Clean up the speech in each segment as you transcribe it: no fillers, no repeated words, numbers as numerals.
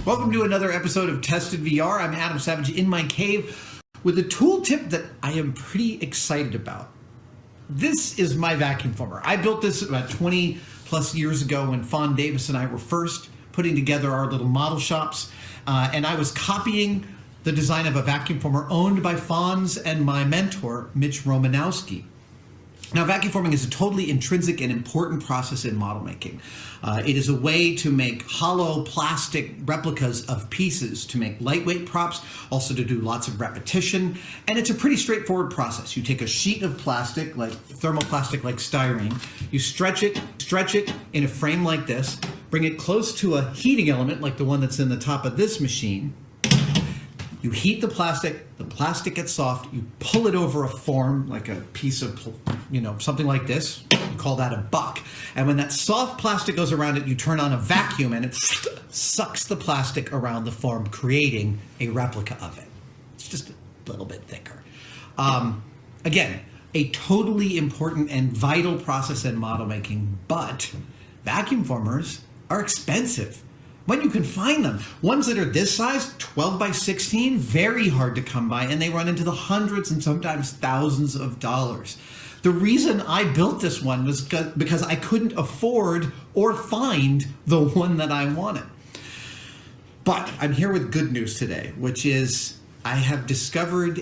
Welcome to another episode of Tested VR. I'm Adam Savage in my cave with a tool tip that I am pretty excited about. This is my vacuum former. I built this about 20 plus years ago when Fawn Davis and I were first putting together our little model shops, and I was copying the design of a vacuum former owned by Fawn's and my mentor, Mitch Romanowski. Now, vacuum forming is a totally intrinsic and important process in model making. It is a way to make hollow plastic replicas of pieces, to make lightweight props, also to do lots of repetition, and it's a pretty straightforward process. You take a sheet of plastic, like thermoplastic like styrene, you stretch it in a frame like this, bring it close to a heating element like the one that's in the top of this machine. You heat the plastic gets soft, you pull it over a form, like a piece of, something like this, you call that a buck. And when that soft plastic goes around it, you turn on a vacuum and it sucks the plastic around the form, creating a replica of it. It's just a little bit thicker. Again, a totally important and vital process in model making, but vacuum formers are expensive. When you can find them. Ones that are this size, 12 by 16, very hard to come by, and they run into the hundreds and sometimes thousands of dollars. The reason I built this one was because I couldn't afford or find the one that I wanted. But I'm here with good news today, which is I have discovered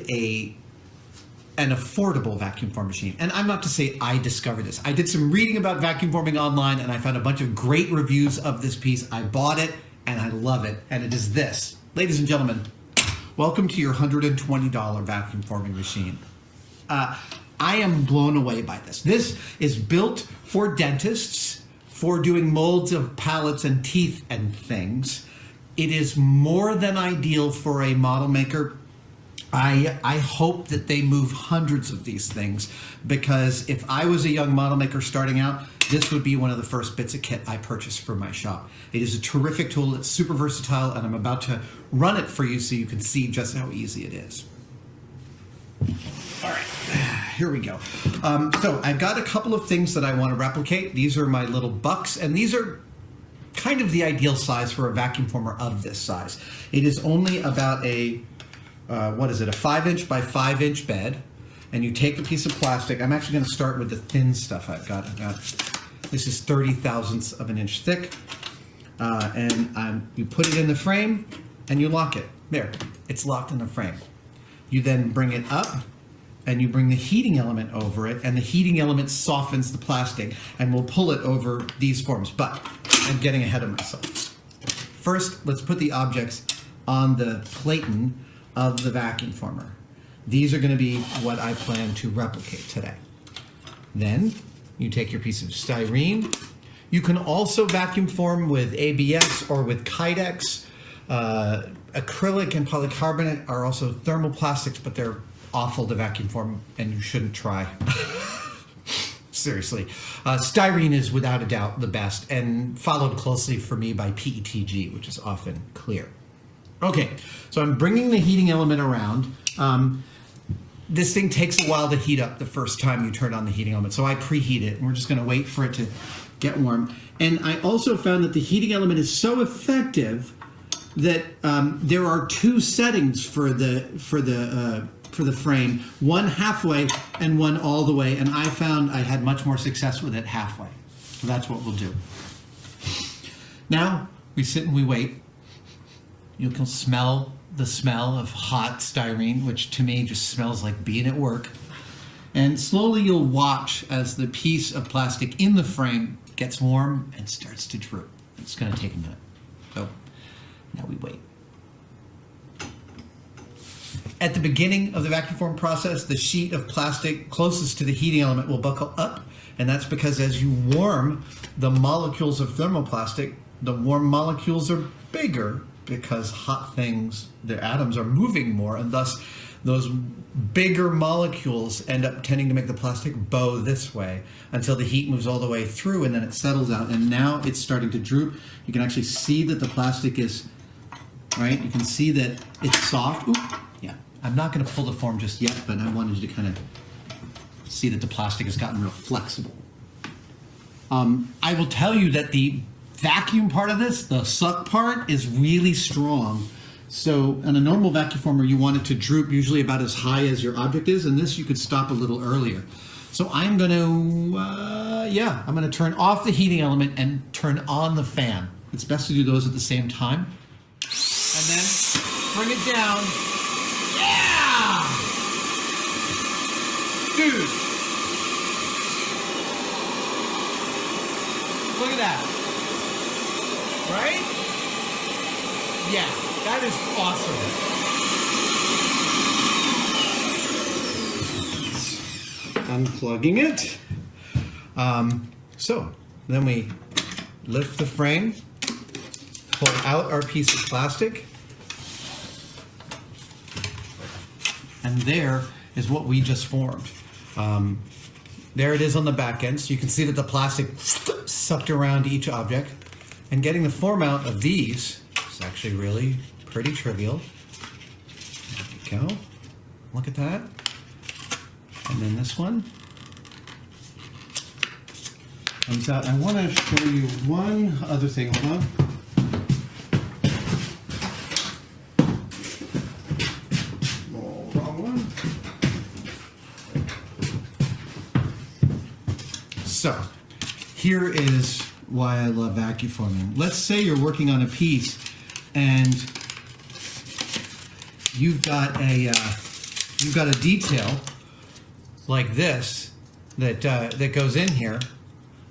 an affordable vacuum form machine. And I'm not to say I discovered this. I did some reading about vacuum forming online and I found a bunch of great reviews of this piece. I bought it and I love it. And it is this. Ladies and gentlemen, welcome to your $120 vacuum forming machine. I am blown away by this. This is built for dentists, for doing molds of palates and teeth and things. It is more than ideal for a model maker. I hope that they move hundreds of these things, because if I was a young model maker starting out, this would be one of the first bits of kit I purchased for my shop. It is a terrific tool. It's super versatile, and I'm about to run it for you so you can see just how easy it is. All right, here we go. So I've got a couple of things that I want to replicate. These are my little bucks, and these are kind of the ideal size for a vacuum former of this size. It is only about a a 5-inch by 5-inch bed, and you take a piece of plastic. I'm actually going to start with the thin stuff I've got. This is 30 thousandths of an inch thick, and you put it in the frame and you lock it. There, it's locked in the frame. You then bring it up and you bring the heating element over it, and the heating element softens the plastic and will pull it over these forms. But I'm getting ahead of myself. First, let's put the objects on the platen of the vacuum former. These are going to be what I plan to replicate today. Then you take your piece of styrene. You can also vacuum form with ABS or with Kydex. Acrylic and polycarbonate are also thermoplastics, but they're awful to vacuum form and you shouldn't try. Seriously. Styrene is without a doubt the best, and followed closely for me by PETG, which is often clear. Okay, so I'm bringing the heating element around. This thing takes a while to heat up the first time you turn on the heating element, so I preheat it, and we're just going to wait for it to get warm. And I also found that the heating element is so effective that there are two settings for the frame, one halfway and one all the way, and I found I had much more success with it halfway. So that's what we'll do. Now we sit and we wait. You can smell the smell of hot styrene, which to me just smells like being at work. And slowly you'll watch as the piece of plastic in the frame gets warm and starts to droop. It's going to take a minute. So now we wait. At the beginning of the vacuum form process, the sheet of plastic closest to the heating element will buckle up, and that's because as you warm the molecules of thermoplastic, the warm molecules are bigger, because hot things, the atoms are moving more, and thus those bigger molecules end up tending to make the plastic bow this way until the heat moves all the way through, and then it settles out, and now it's starting to droop. You can actually see that the plastic is, right? You can see that it's soft. Oop, yeah, I'm not going to pull the form just yet, but I wanted you to kind of see that the plastic has gotten real flexible. I will tell you that the vacuum part of this, the suck part, is really strong. So in a normal vacuum former, you want it to droop usually about as high as your object is, and this you could stop a little earlier. So I'm going to, I'm going to turn off the heating element and turn on the fan. It's best to do those at the same time. And then bring it down. Yeah! Dude! Look at that. Right? Yeah, that is awesome. Unplugging it. So then we lift the frame, pull out our piece of plastic, and there is what we just formed. There it is on the back end, so you can see that the plastic sucked around each object. And getting the form out of these is actually really pretty trivial. There we go. Look at that. And then this one comes out. I want to show you one other thing. Hold on. Oh, wrong one. So, here is why I love vacuum forming. Let's say you're working on a piece and you've got a detail like this that goes in here,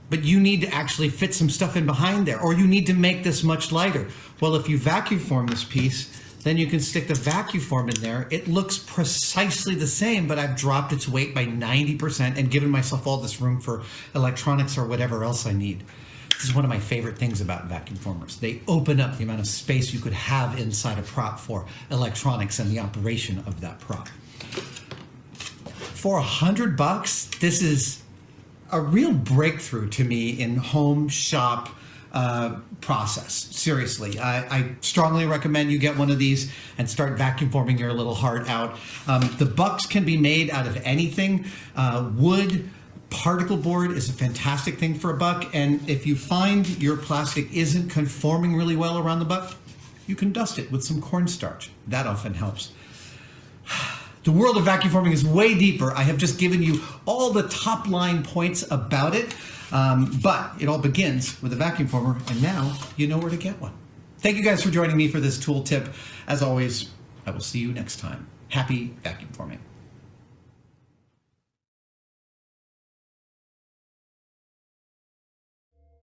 but you need to actually fit some stuff in behind there, or you need to make this much lighter. Well, if you vacuum form this piece, then you can stick the vacuum form in there. It looks precisely the same, but I've dropped its weight by 90% and given myself all this room for electronics or whatever else I need. This is one of my favorite things about vacuum formers. They open up the amount of space you could have inside a prop for electronics and the operation of that prop. For $100, this is a real breakthrough to me in home shop process. Seriously, I strongly recommend you get one of these and start vacuum forming your little heart out. The bucks can be made out of anything. Wood, particle board is a fantastic thing for a buck, and if you find your plastic isn't conforming really well around the buck, you can dust it with some cornstarch. That often helps. The world of vacuum forming is way deeper. I have just given you all the top line points about it, but it all begins with a vacuum former, and now you know where to get one. Thank you guys for joining me for this tool tip. As always, I will see you next time. Happy vacuum forming.